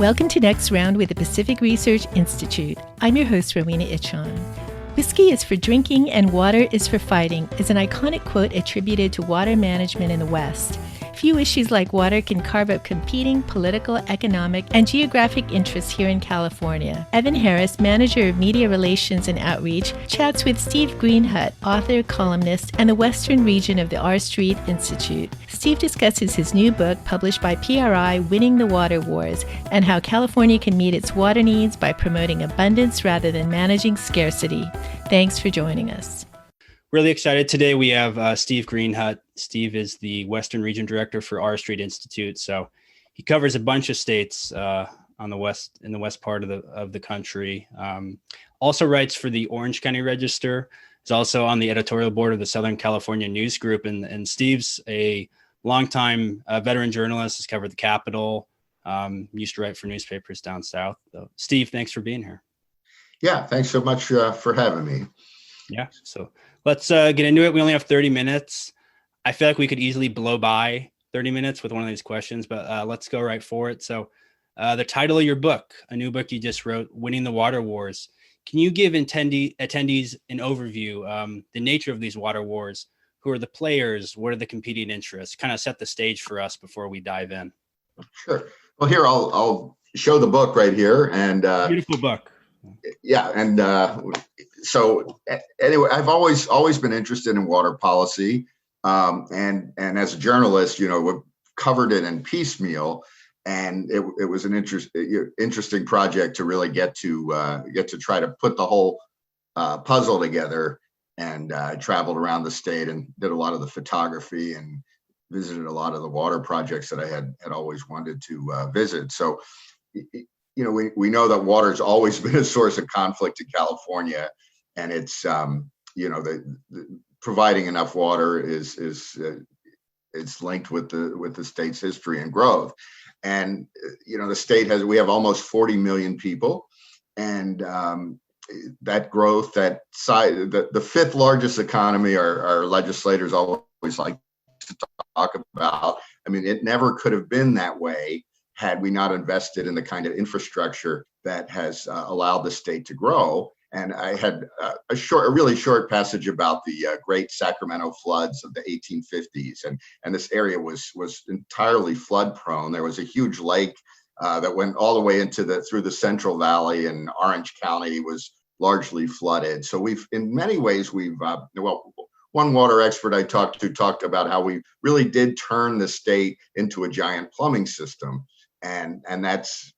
Welcome to Next Round with the Pacific Research Institute. I'm your host, Rowena Itchon. Whiskey is for drinking and water is for fighting is an iconic quote attributed to water management in the West. Few issues like water can carve up competing political, economic, and geographic interests here in California. Evan Harris, Manager of Media Relations and Outreach, chats with Steve Greenhut, author, columnist, and the Western region of the R Street Institute. Steve discusses his new book, published by PRI, Winning the Water Wars, and how California can meet its water needs by promoting abundance rather than managing scarcity. Thanks for joining us. Really excited. Today we have Steve Greenhut. Steve is the Western Region Director for R Street Institute. So he covers a bunch of states in the west part of the country. Also writes for the Orange County Register. He's also on the editorial board of the Southern California News Group. And Steve's a longtime veteran journalist, has covered the Capitol, used to write for newspapers down south. So, Steve, thanks for being here. Yeah, thanks so much for having me. Yeah, so let's get into it. We only have 30 minutes. I feel like we could easily blow by 30 minutes with one of these questions, but let's go right for it. So the title of your book, a new book you just wrote, Winning the Water Wars. Can you give attendees an overview, the nature of these water wars? Who are the players? What are the competing interests? Kind of set the stage for us before we dive in. Sure. Well, here, I'll show the book right here. And beautiful book. Yeah. And so anyway, I've always been interested in water policy. And as a journalist, we've covered it in piecemeal, and it was an interesting project to really get to try to put the whole puzzle together. And I traveled around the state and did a lot of the photography and visited a lot of the water projects that I had always wanted to visit. So, we know that water's always been a source of conflict in California, and it's the providing enough water is it's linked with the state's history and growth. And the state we have almost 40 million people, and that growth, that side, the fifth largest economy, our legislators always like to talk about. I mean, it never could have been that way had we not invested in the kind of infrastructure that has allowed the state to grow. And I had a really short passage about the Great Sacramento floods of the 1850s, and this area was entirely flood prone. There was a huge lake that went all the way through the Central Valley, and Orange County was largely flooded. So in many ways one water expert I talked about how we really did turn the state into a giant plumbing system, and that's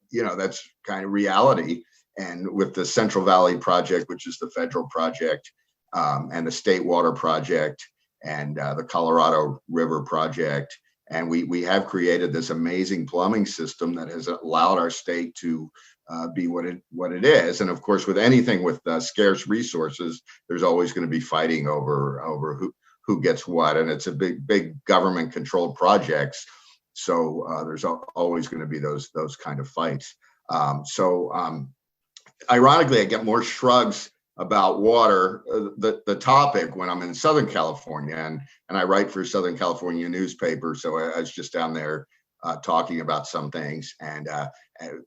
kind of reality. And with the Central Valley Project, which is the federal project, and the State Water Project, and the Colorado River Project, and we have created this amazing plumbing system that has allowed our state to be what it is. And of course, with anything with scarce resources, there's always going to be fighting over who gets what, and it's a big government controlled projects. So there's always going to be those kind of fights. Ironically, I get more shrugs about water, the topic, when I'm in Southern California, and I write for a Southern California newspaper. So I was just down there talking about some things, and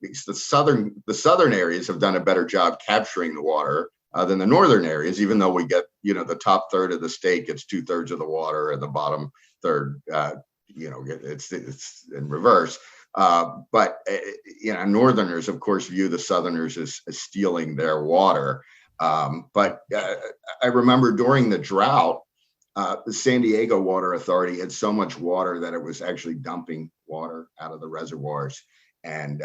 because the southern areas have done a better job capturing the water than the northern areas, even though we get, the top third of the state gets 2/3 of the water, and the bottom third, it's in reverse. But Northerners, of course, view the Southerners as stealing their water. But I remember during the drought, the San Diego Water Authority had so much water that it was actually dumping water out of the reservoirs. And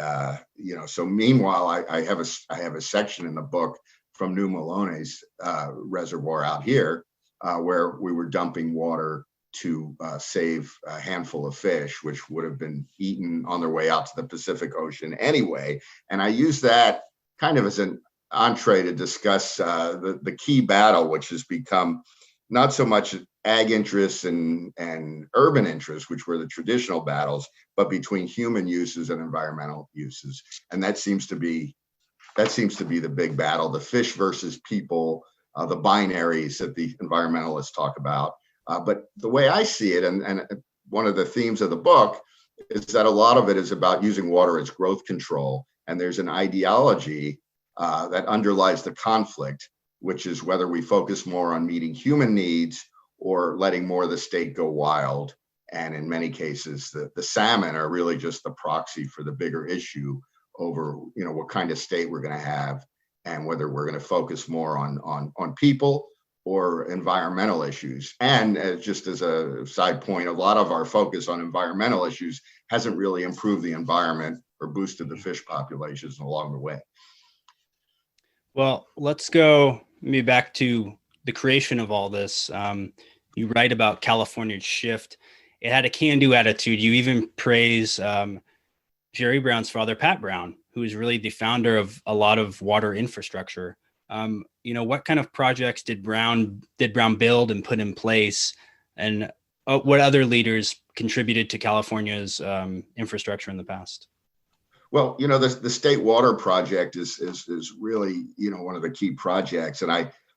so meanwhile, I have a section in the book from New Melones reservoir out here, where we were dumping water to save a handful of fish, which would have been eaten on their way out to the Pacific Ocean anyway. And I use that kind of as an entree to discuss the key battle, which has become not so much ag interests and urban interests, which were the traditional battles, but between human uses and environmental uses. And that seems to be the big battle, the fish versus people, the binaries that the environmentalists talk about. But the way I see it, and one of the themes of the book, is that a lot of it is about using water as growth control. And there's an ideology that underlies the conflict, which is whether we focus more on meeting human needs or letting more of the state go wild. And in many cases, the salmon are really just the proxy for the bigger issue over, what kind of state we're going to have and whether we're going to focus more on people or environmental issues. And just as a side point, a lot of our focus on environmental issues hasn't really improved the environment or boosted the fish populations along the way. Well, let's go maybe back to the creation of all this. You write about California's shift. It had a can-do attitude. You even praise Jerry Brown's father, Pat Brown, who is really the founder of a lot of water infrastructure. What kind of projects did Brown build and put in place, and what other leaders contributed to California's infrastructure in the past? Well, the state water project is really, one of the key projects. And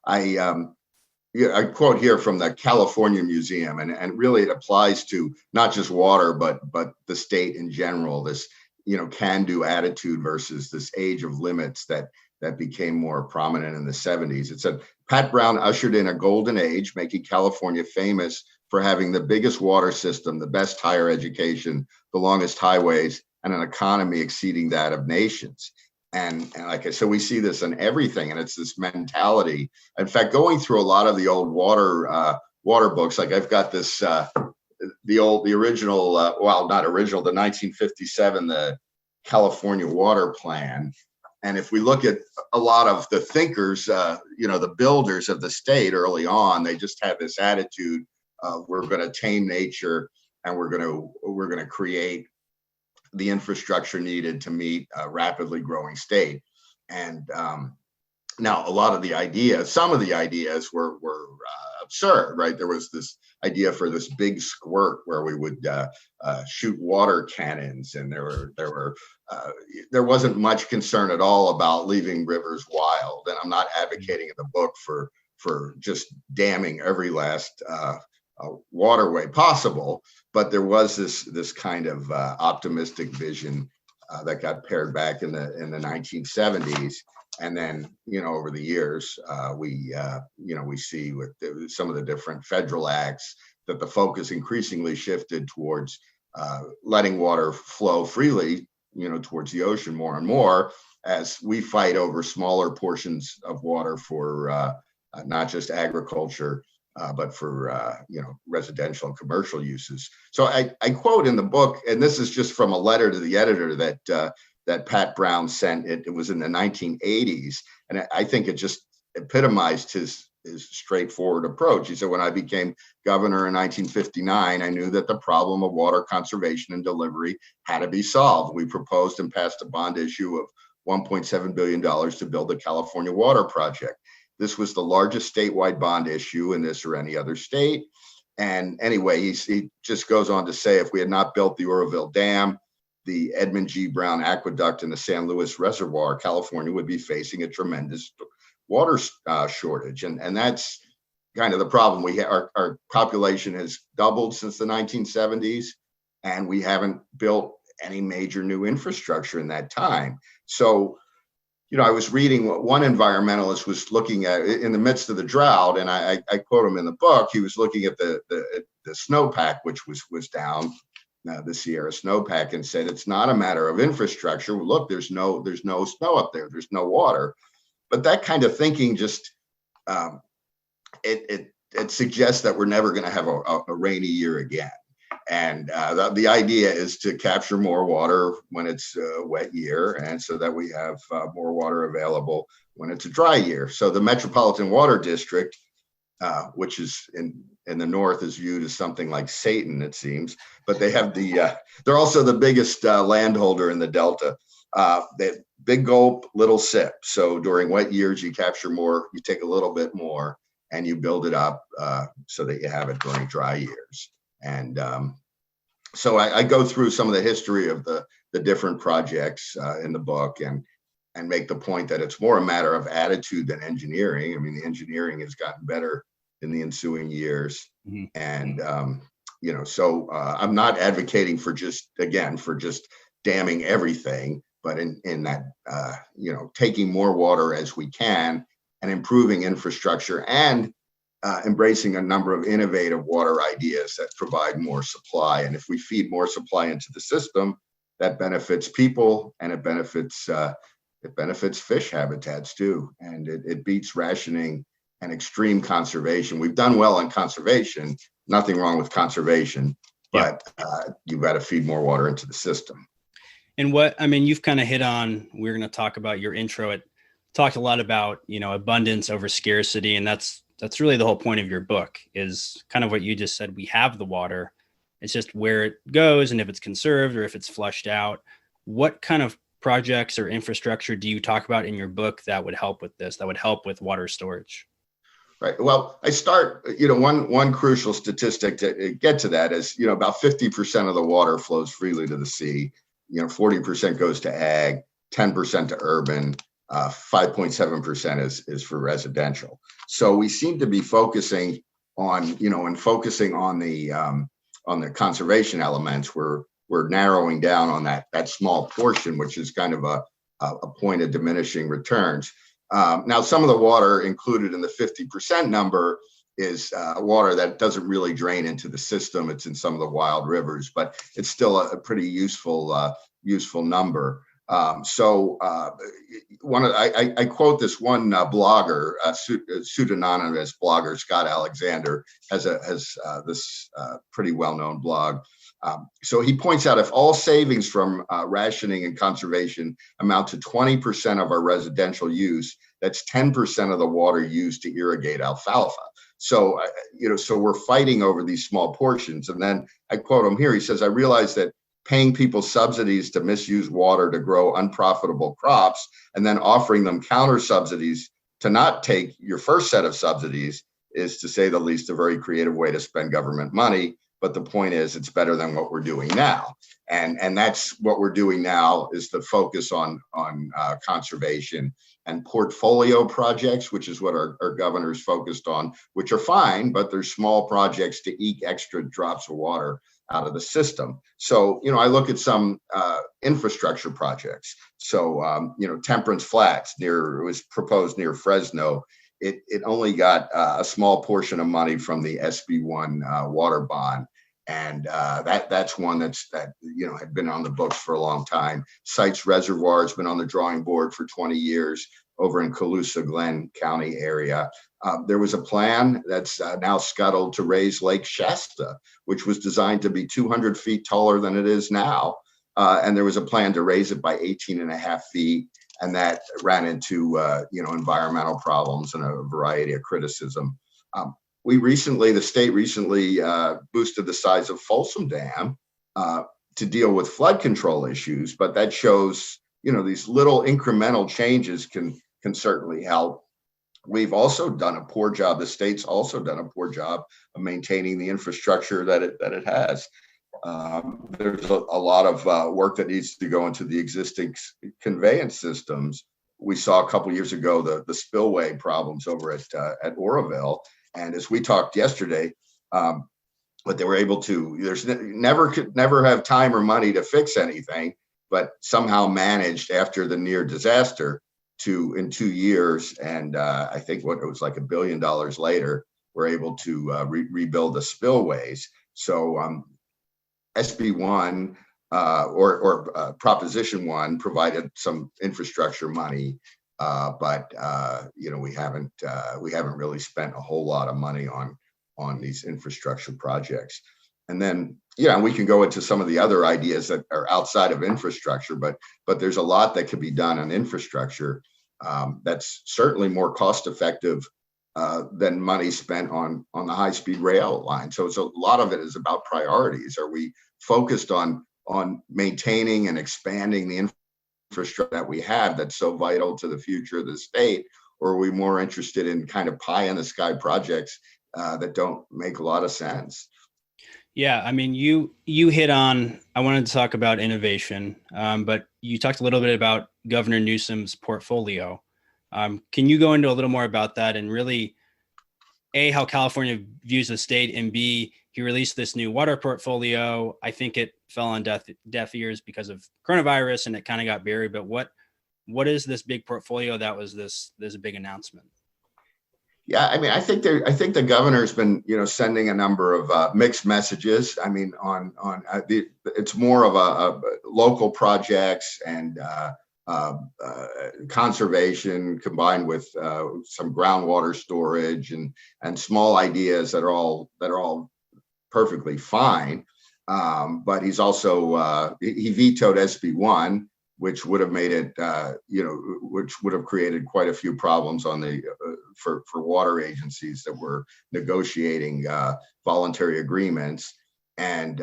I quote here from the California Museum, and really it applies to not just water, but the state in general, this, can-do attitude versus this age of limits that became more prominent in the 70s. It said, Pat Brown ushered in a golden age, making California famous for having the biggest water system, the best higher education, the longest highways, and an economy exceeding that of nations. And like I said, we see this in everything, and it's this mentality. In fact, going through a lot of the old water books, like I've got this, the original, not original, the 1957, the California Water Plan. And if we look at a lot of the thinkers, the builders of the state early on, they just had this attitude of we're going to tame nature and we're going to create the infrastructure needed to meet a rapidly growing state. And now some of the ideas were absurd, right? There was this idea for this big squirt where we would shoot water cannons, and there wasn't much concern at all about leaving rivers wild. And I'm not advocating in the book for just damming every last waterway possible, but there was this kind of optimistic vision that got pared back in the 1970s. And then, over the years, we see with some of the different federal acts that the focus increasingly shifted towards letting water flow freely, towards the ocean more and more, as we fight over smaller portions of water for not just agriculture, but for residential and commercial uses. So I quote in the book, and this is just from a letter to the editor that Pat Brown sent. It was in the 1980s, and I think it just epitomized his straightforward approach. He said, when I became governor in 1959, I knew that the problem of water conservation and delivery had to be solved. We proposed and passed a bond issue of $1.7 billion to build the California Water Project. This was the largest statewide bond issue in this or any other state. And anyway, he just goes on to say, if we had not built the Oroville Dam, the Edmund G. Brown Aqueduct, and the San Luis Reservoir, California would be facing a tremendous water shortage. And that's kind of the problem. Our population has doubled since the 1970s, and we haven't built any major new infrastructure in that time. So, I was reading what one environmentalist was looking at in the midst of the drought, and I quote him in the book. He was looking at the snowpack, which was down, the Sierra snowpack, and said it's not a matter of infrastructure. Look, there's no snow up there. There's no water. But that kind of thinking just it suggests that we're never going to have a rainy year again. And the idea is to capture more water when it's a wet year, and so that we have more water available when it's a dry year. So the Metropolitan Water District, which is in the north, is viewed as something like Satan, it seems. But they have they're also the biggest landholder in the Delta. They big gulp, little sip. So during wet years, you capture more, you take a little bit more, and you build it up so that you have it during dry years. And so I go through some of the history of the different projects in the book, and make the point that it's more a matter of attitude than engineering. I mean, the engineering has gotten better in the ensuing years. Mm-hmm. And So I'm not advocating for just damming everything, but in that, taking more water as we can and improving infrastructure and embracing a number of innovative water ideas that provide more supply. And if we feed more supply into the system, that benefits people, and it benefits fish habitats too. And it beats rationing and extreme conservation. We've done well on conservation, nothing wrong with conservation, but you've got to feed more water into the system. And you've kind of hit on, we're going to talk about your intro. It talked a lot about, abundance over scarcity. And that's really the whole point of your book, is kind of what you just said. We have the water. It's just where it goes and if it's conserved or if it's flushed out. What kind of projects or infrastructure do you talk about in your book that would help with this, that would help with water storage? Right. Well, I start, one crucial statistic to get to that is, about 50% of the water flows freely to the sea. 40% goes to ag, 10% to urban, 5.7% is for residential. So we seem to be focusing on, on the conservation elements. We're narrowing down on that small portion, which is kind of a point of diminishing returns. Now, some of the water included in the 50% number is water that doesn't really drain into the system. It's in some of the wild rivers, but it's still a pretty useful number. I quote this one blogger, pseudonymous blogger, Scott Alexander, has this pretty well-known blog. So he points out, if all savings from rationing and conservation amount to 20% of our residential use, that's 10% of the water used to irrigate alfalfa. So, so we're fighting over these small portions. And then I quote him here. He says, "I realize that paying people subsidies to misuse water to grow unprofitable crops and then offering them counter subsidies to not take your first set of subsidies is, to say the least, a very creative way to spend government money. But the point is, it's better than what we're doing now. And that's what we're doing now, is to focus on conservation and portfolio projects, which is what our governor's focused on, which are fine, but they're small projects to eke extra drops of water out of the system. So, I look at some infrastructure projects. So, Temperance Flats it was proposed near Fresno. It only got a small portion of money from the SB1 water bond. And that's one that had been on the books for a long time. Sites Reservoir has been on the drawing board for 20 years over in Colusa Glen County area. There was a plan that's now scuttled to raise Lake Shasta, which was designed to be 200 feet taller than it is now. And there was a plan to raise it by 18.5 feet. And that ran into, environmental problems and a variety of criticism. The state recently boosted the size of Folsom Dam to deal with flood control issues, but that shows, these little incremental changes can certainly help. We've also done a poor job. The state's also done a poor job of maintaining the infrastructure that it has. There's a lot of work that needs to go into the existing conveyance systems. We saw a couple of years ago the spillway problems over at Oroville, and as we talked yesterday, what they were able to, could never have time or money to fix anything, but somehow managed after the near disaster in 2 years, and I think what it was like $1 billion later, we're able to rebuild the spillways. So SB1 or Proposition 1 provided some infrastructure money, but we haven't really spent a whole lot of money on these infrastructure projects. And then we can go into some of the other ideas that are outside of infrastructure, but there's a lot that could be done on infrastructure that's certainly more cost effective than money spent on the high-speed rail line. So it's a lot of it is about priorities. Are we focused on maintaining and expanding the infrastructure that we have that's so vital to the future of the state, or are we more interested in kind of pie in the sky projects that don't make a lot of sense? Yeah, I mean, you hit on, I wanted to talk about innovation, but you talked a little bit about Governor Newsom's portfolio. Can you go into a little more about that and really A, how California views the state, and B, he released this new water portfolio. I think it fell on deaf ears because of coronavirus and it kind of got buried. But what is this big portfolio that was this big announcement? Yeah, I mean, I think the governor's been, sending a number of mixed messages. I mean, it's more of a local projects and conservation combined with some groundwater storage and small ideas that are all perfectly fine. But he's also he vetoed SB1, which would have made it, which would have created quite a few problems on the for water agencies that were negotiating voluntary agreements, and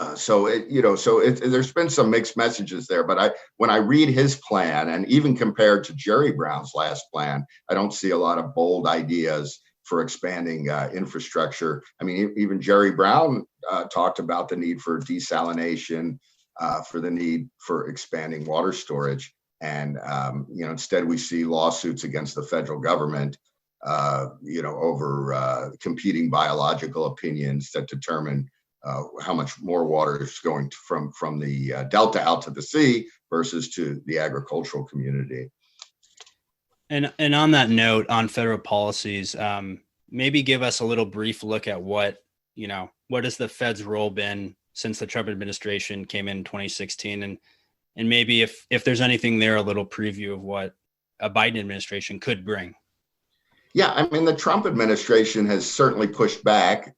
there's been some mixed messages there. But when I read his plan, and even compared to Jerry Brown's last plan, I don't see a lot of bold ideas for expanding infrastructure. I mean, even Jerry Brown talked about the need for desalination, for the need for expanding water storage. And, instead we see lawsuits against the federal government, over competing biological opinions that determine how much more water is going from the delta out to the sea versus to the agricultural community. And on that note, on federal policies, maybe give us a little brief look at what has the Fed's role been since the Trump administration came in 2016, and maybe if there's anything there, a little preview of what a Biden administration could bring. Yeah, I mean, the Trump administration has certainly pushed back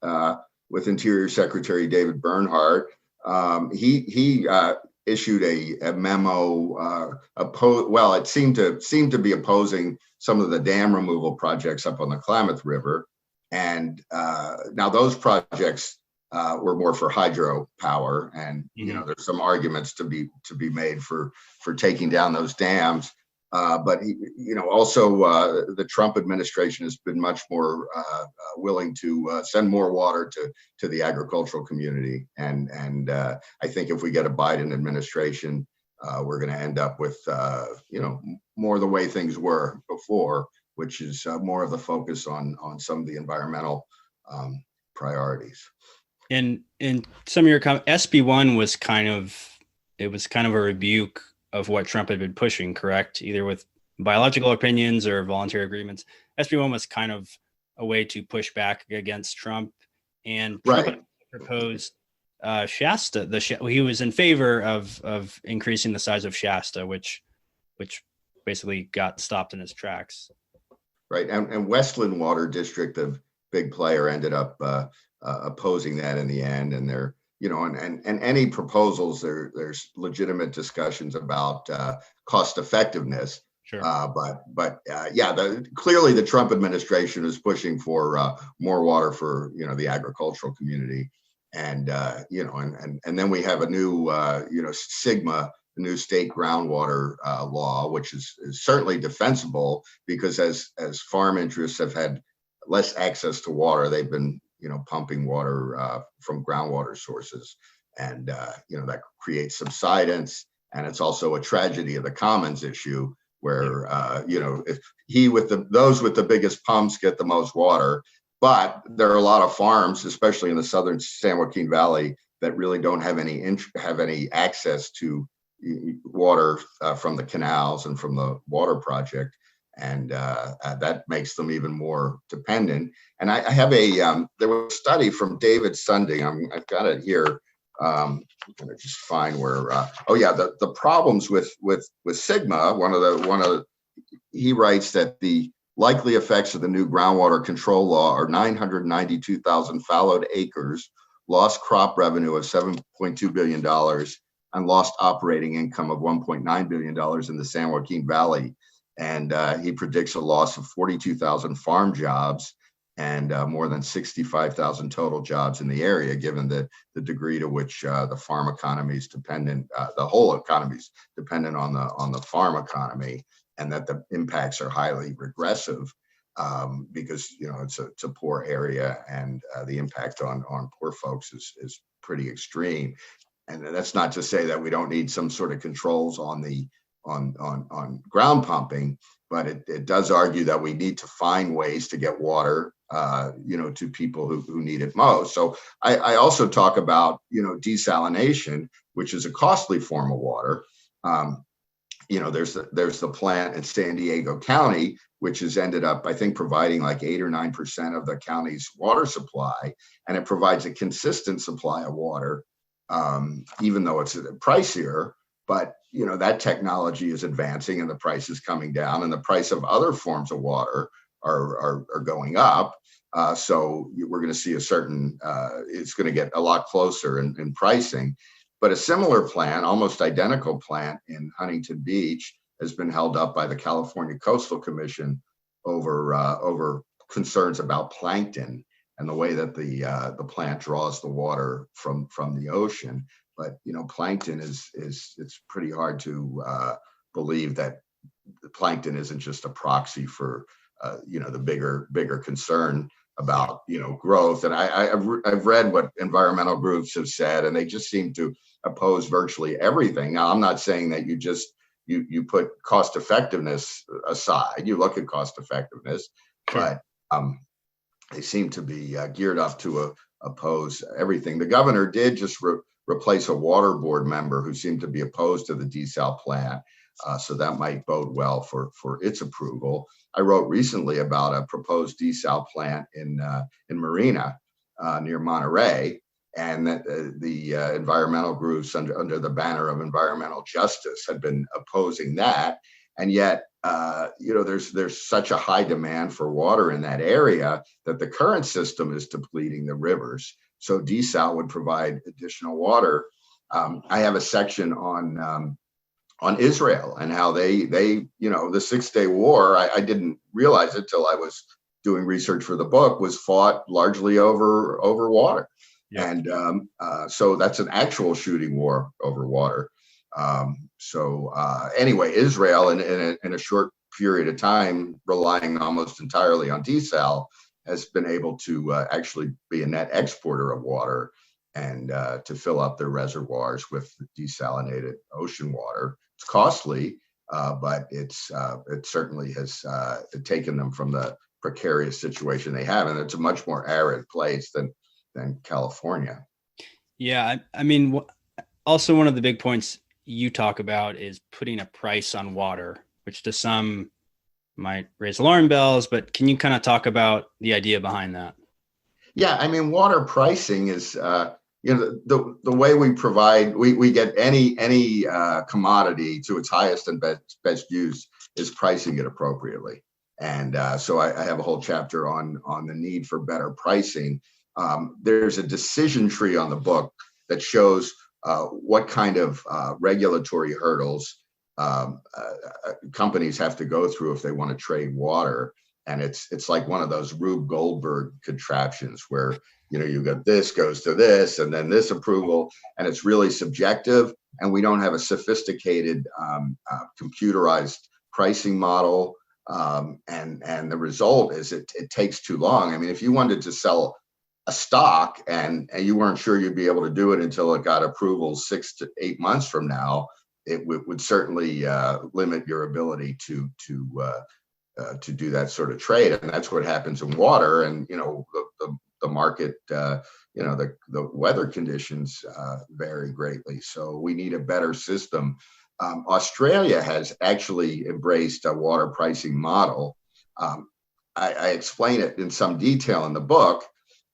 with Interior Secretary David Bernhardt. He issued a memo. It seemed to be opposing some of the dam removal projects up on the Klamath River, and now those projects were more for hydropower, and there's some arguments to be made for taking down those dams. But also the Trump administration has been much more willing to send more water to the agricultural community, and I think if we get a Biden administration, we're going to end up with more the way things were before, which is more of the focus on some of the environmental priorities. In some of your comments, SB1 was kind of a rebuke of what Trump had been pushing, correct? Either with biological opinions or voluntary agreements. SB1 was kind of a way to push back against Trump, and Trump had proposed Shasta. He was in favor of increasing the size of Shasta, which basically got stopped in his tracks. Right, and Westland Water District, the big player, ended up opposing that in the end, and they're and any proposals, there's legitimate discussions about cost effectiveness. Sure. Clearly the Trump administration is pushing for more water for the agricultural community, and and then we have a new SGMA, the new state groundwater law, which is certainly defensible, because as farm interests have had less access to water, they've been pumping water from groundwater sources, and that creates subsidence, and it's also a tragedy of the commons issue, where if those with the biggest pumps get the most water, but there are a lot of farms, especially in the southern San Joaquin Valley, that really don't have any access to water from the canals and from the water project. And that makes them even more dependent. And I have there was a study from David Sunding. I've got it here. I'm gonna just find where. The problems with SGMA. He writes that the likely effects of the new groundwater control law are 992,000 fallowed acres, lost crop revenue of $7.2 billion, and lost operating income of $1.9 billion in the San Joaquin Valley. And he predicts a loss of 42,000 farm jobs and more than 65,000 total jobs in the area, given the degree to which the farm economy is dependent, the whole economy is dependent on the farm economy, and that the impacts are highly regressive because it's a poor area, and the impact on poor folks is pretty extreme. And that's not to say that we don't need some sort of controls on ground pumping, but it does argue that we need to find ways to get water, to people who need it most. So I also talk about, desalination, which is a costly form of water. There's the plant in San Diego County, which has ended up, I think, providing like 8 or 9% of the county's water supply, and it provides a consistent supply of water, even though it's pricier. But that technology is advancing, and the price is coming down, and the price of other forms of water are going up. So we're going to see it's going to get a lot closer in pricing. But a similar plant, almost identical plant in Huntington Beach, has been held up by the California Coastal Commission over concerns about plankton and the way that the plant draws the water from the ocean. But plankton it's pretty hard to believe that the plankton isn't just a proxy for the bigger concern about growth. And I've read what environmental groups have said, and they just seem to oppose virtually everything. Now, I'm not saying that you put cost effectiveness aside. You look at cost effectiveness, sure. But they seem to be geared up to oppose everything. The governor did just replace a water board member who seemed to be opposed to the desal plant. So that might bode well for its approval. I wrote recently about a proposed desal plant in Marina near Monterey, and that the environmental groups under the banner of environmental justice had been opposing that. And yet, there's such a high demand for water in that area that the current system is depleting the rivers. So desal would provide additional water. I have a section on Israel and how they the 6 Day War. I didn't realize it till I was doing research for the book, was fought largely over water. Yeah. And so that's an actual shooting war over water. Anyway, Israel in a short period of time, relying almost entirely on desal, has been able to actually be a net exporter of water and to fill up their reservoirs with desalinated ocean water. It's costly, but it certainly has taken them from the precarious situation they have, and it's a much more arid place than California. Yeah, I mean, also one of the big points you talk about is putting a price on water, which to some might raise alarm bells, but can you kind of talk about the idea behind that? Yeah, I mean, water pricing is the way we provide, we get any commodity to its highest and best use is pricing it appropriately. And so I have a whole chapter on the need for better pricing. There's a decision tree on the book that shows what kind of regulatory hurdles companies have to go through if they want to trade water. And it's like one of those Rube Goldberg contraptions where, you got this goes to this and then this approval, and it's really subjective. And we don't have a sophisticated computerized pricing model. And the result is it takes too long. I mean, if you wanted to sell a stock and you weren't sure you'd be able to do it until it got approval 6 to 8 months from now, it would certainly limit your ability to do that sort of trade. And that's what happens in water. And the market, the weather conditions vary greatly. So we need a better system. Australia has actually embraced a water pricing model. I explain it in some detail in the book,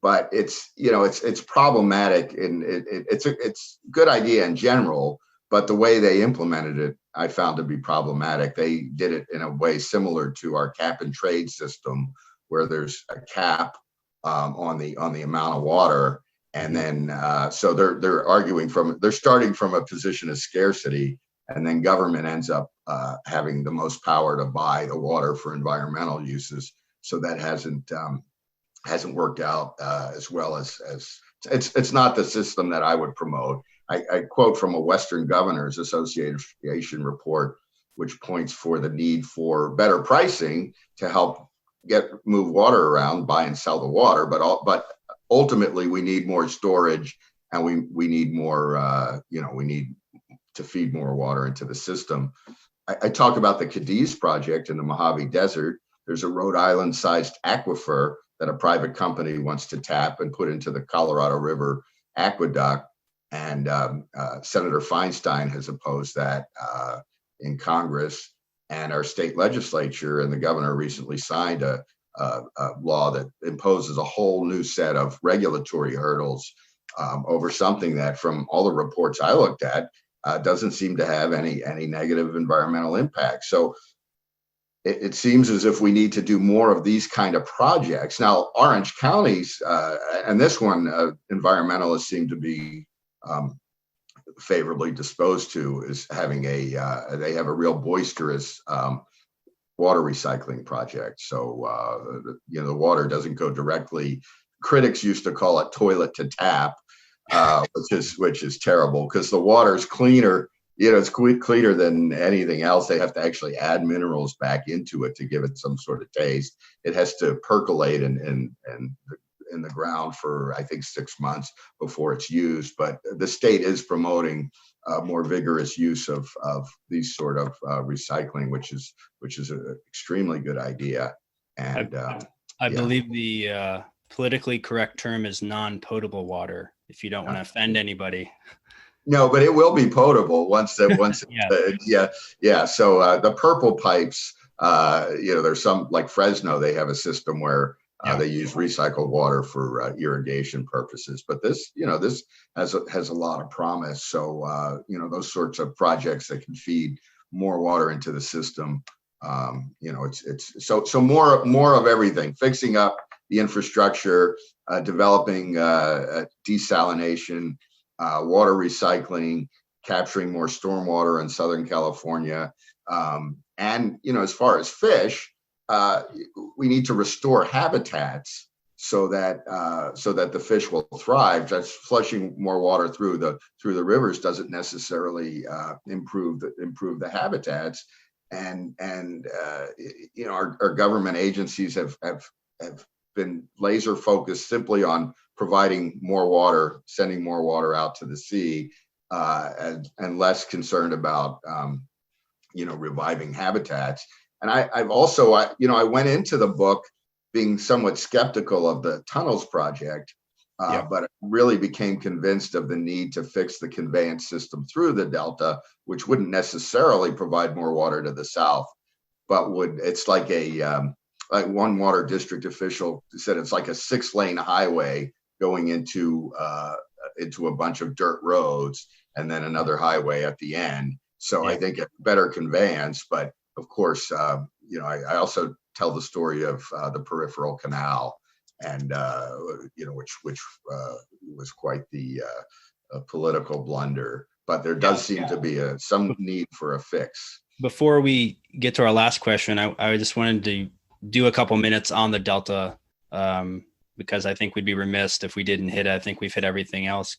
but it's problematic, and it's a good idea in general, but the way they implemented it, I found to be problematic. They did it in a way similar to our cap and trade system, where there's a cap on the amount of water, and then so they're starting from a position of scarcity, and then government ends up having the most power to buy the water for environmental uses. So that hasn't worked out as well as it's not the system that I would promote. I quote from a Western Governors Association report, which points for the need for better pricing to help move water around, buy and sell the water, but ultimately we need more storage, and we need more we need to feed more water into the system. I talk about the Cadiz project in the Mojave Desert. There's a Rhode Island-sized aquifer that a private company wants to tap and put into the Colorado River aqueduct. And Senator Feinstein has opposed that in Congress. And our state legislature and the governor recently signed a law that imposes a whole new set of regulatory hurdles over something that, from all the reports I looked at, doesn't seem to have any negative environmental impact. So it seems as if we need to do more of these kind of projects. Now, Orange County's, and this one, environmentalists seem to be favorably disposed to, is having they have a real boisterous water recycling project. So, the water doesn't go directly. Critics used to call it toilet to tap, which is terrible, because the water is cleaner. It's cleaner than anything else. They have to actually add minerals back into it to give it some sort of taste. It has to percolate in the ground for, I think, 6 months before it's used. But the state is promoting more vigorous use of these sort of recycling, which is an extremely good idea. And I believe the politically correct term is non-potable water, if you don't want to offend anybody. No, but it will be potable once. So the purple pipes, there's some, like Fresno, they have a system where they use recycled water for irrigation purposes. But this has a lot of promise. So those sorts of projects that can feed more water into the system. It's so more of everything, fixing up the infrastructure, developing desalination, water recycling, capturing more stormwater in Southern California. And as far as fish, we need to restore habitats so that the fish will thrive. Just flushing more water through the rivers doesn't necessarily improve the habitats. And our government agencies have been laser focused simply on providing more water, sending more water out to the sea, and less concerned about reviving habitats. And I've also I went into the book being somewhat skeptical of the tunnels project, but I really became convinced of the need to fix the conveyance system through the Delta, which wouldn't necessarily provide more water to the south, but it's like like one water district official said, it's like a 6-lane highway going into a bunch of dirt roads and then another highway at the end. So I think it's better conveyance, but of course, I also tell the story of the peripheral canal, and which was quite the political blunder. But there does seem to be some need for a fix. Before we get to our last question, I just wanted to do a couple minutes on the Delta, because I think we'd be remiss if we didn't hit it. I think we've hit everything else.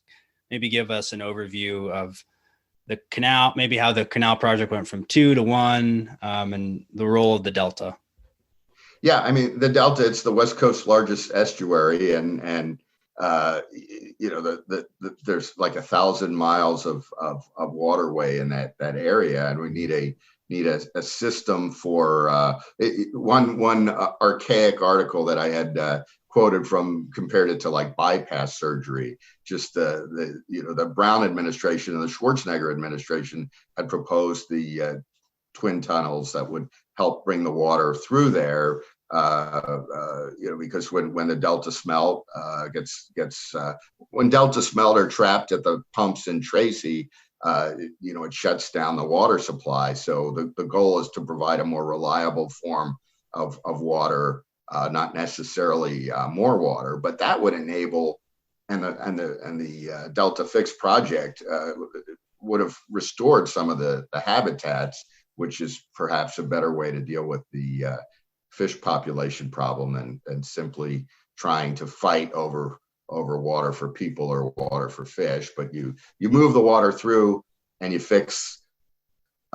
Maybe give us an overview of the canal, maybe how the canal project went from 2 to 1, and the role of the Delta. Yeah, I mean, the Delta, it's the West Coast's largest estuary, and there's like 1,000 miles of waterway in that area, and we need a system for one archaic article that I had quoted from, compared it to like bypass surgery. Just the Brown administration and the Schwarzenegger administration had proposed the twin tunnels that would help bring the water through there. Because when the Delta smelt when Delta smelt are trapped at the pumps in Tracy, it shuts down the water supply. So the goal is to provide a more reliable form of water, not necessarily more water, but that would enable, and the Delta Fix project would have restored some of the habitats, which is perhaps a better way to deal with the fish population problem than simply trying to fight over water for people or water for fish. But you move the water through and you fix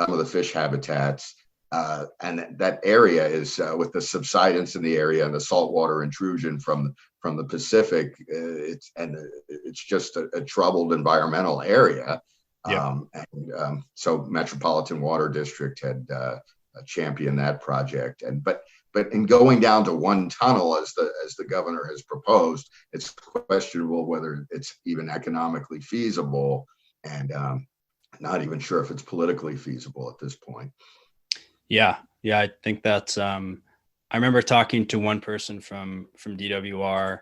some of the fish habitats, and that area is with the subsidence in the area and the saltwater intrusion from the Pacific, it's just a troubled environmental area. Yeah. So Metropolitan Water District had championed that project. But in going down to one tunnel, as the governor has proposed, it's questionable whether it's even economically feasible, and not even sure if it's politically feasible at this point. Yeah. I think that's. I remember talking to one person from DWR,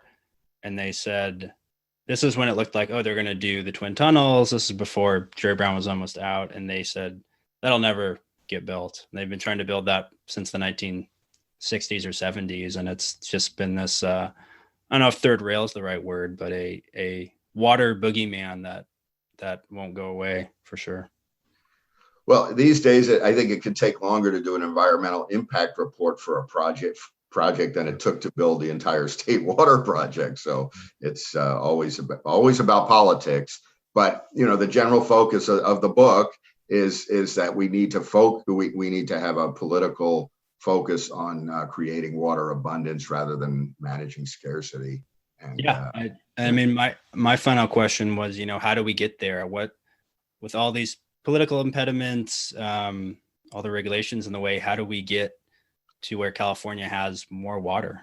and they said, this is when it looked like, oh, they're going to do the twin tunnels. This is before Jerry Brown was almost out, and they said that'll never get built. And they've been trying to build that since the 1960s or 70s, and it's just been this. I don't know if third rail is the right word, but a water boogeyman that won't go away for sure. Well, these days, I think it could take longer to do an environmental impact report for a project than it took to build the entire state water project. So it's always about politics. But the general focus of the book is that we need to have a political focus on creating water abundance rather than managing scarcity. And, I mean, my final question was, how do we get there? With all these political impediments, all the regulations in the way, how do we get to where California has more water?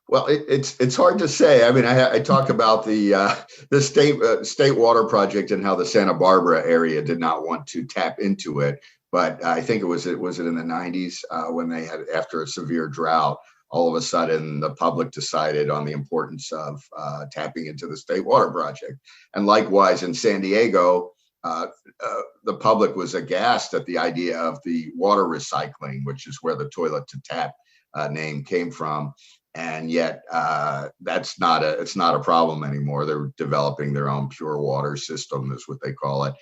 Well, it's hard to say. I mean, I talk about the state water project and how the Santa Barbara area did not want to tap into it. But I think it was in the 90s when they had, after a severe drought, all of a sudden the public decided on the importance of tapping into the state water project. And likewise in San Diego, the public was aghast at the idea of the water recycling, which is where the toilet to tap name came from. And yet it's not a problem anymore. They're developing their own pure water system, is what they call it.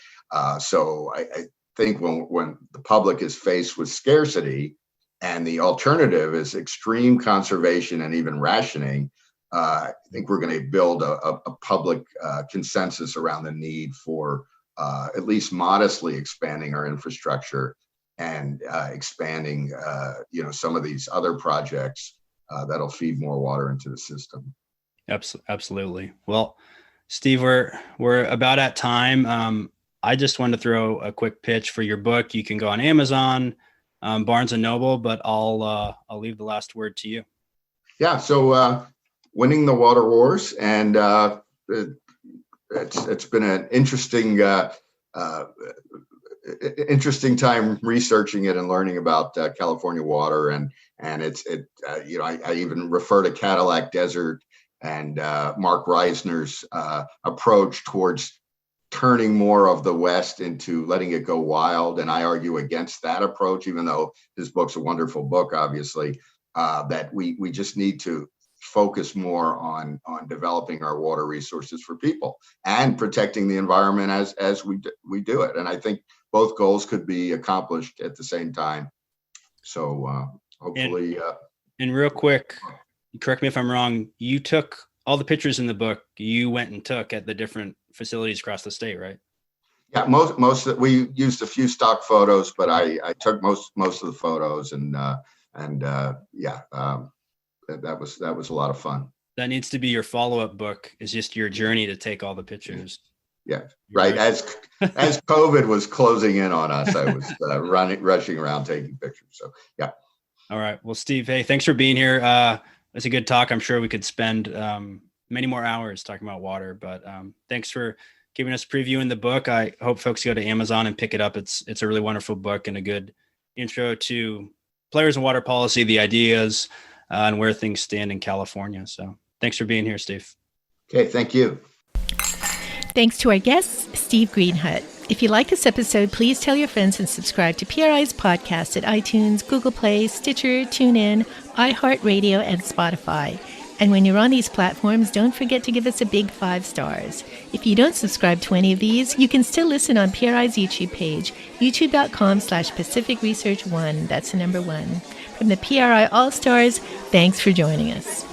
So I think when the public is faced with scarcity and the alternative is extreme conservation and even rationing, I think we're going to build a public consensus around the need for at least modestly expanding our infrastructure and expanding, some of these other projects that'll feed more water into the system. Absolutely. Well, Steve, we're about at time. I just wanted to throw a quick pitch for your book. You can go on Amazon, Barnes and Noble, but I'll leave the last word to you. Yeah. So Winning the Water Wars, and it's been an interesting time researching it and learning about California water, and I even refer to Cadillac Desert and Mark Reisner's approach towards turning more of the West into letting it go wild, and I argue against that approach, even though his book's a wonderful book, obviously. That we just need to focus more on developing our water resources for people and protecting the environment as we do it. And I think both goals could be accomplished at the same time. So hopefully. And real quick, correct me if I'm wrong, you took all the pictures in the book you went and took at the different facilities across the state, right? Yeah, most of, we used a few stock photos, but I took most of the photos, and that was a lot of fun. That needs to be your follow-up book, is just your journey to take all the pictures. Yeah, right. As COVID was closing in on us, I was rushing around taking pictures. So yeah. All right. Well, Steve, hey, thanks for being here. It's a good talk. I'm sure we could spend many more hours talking about water, but thanks for giving us a preview in the book. I hope folks go to Amazon and pick it up. It's a really wonderful book and a good intro to players in water policy, the ideas, and where things stand in California. So thanks for being here, Steve. Okay, thank you. Thanks to our guest, Steve Greenhut. If you like this episode, please tell your friends and subscribe to PRI's podcast at iTunes, Google Play, Stitcher, TuneIn, iHeartRadio, and Spotify. And when you're on these platforms, don't forget to give us a big 5 stars. If you don't subscribe to any of these, you can still listen on PRI's YouTube page, youtube.com/Pacific Research 1. That's the number 1. From the PRI All-Stars, thanks for joining us.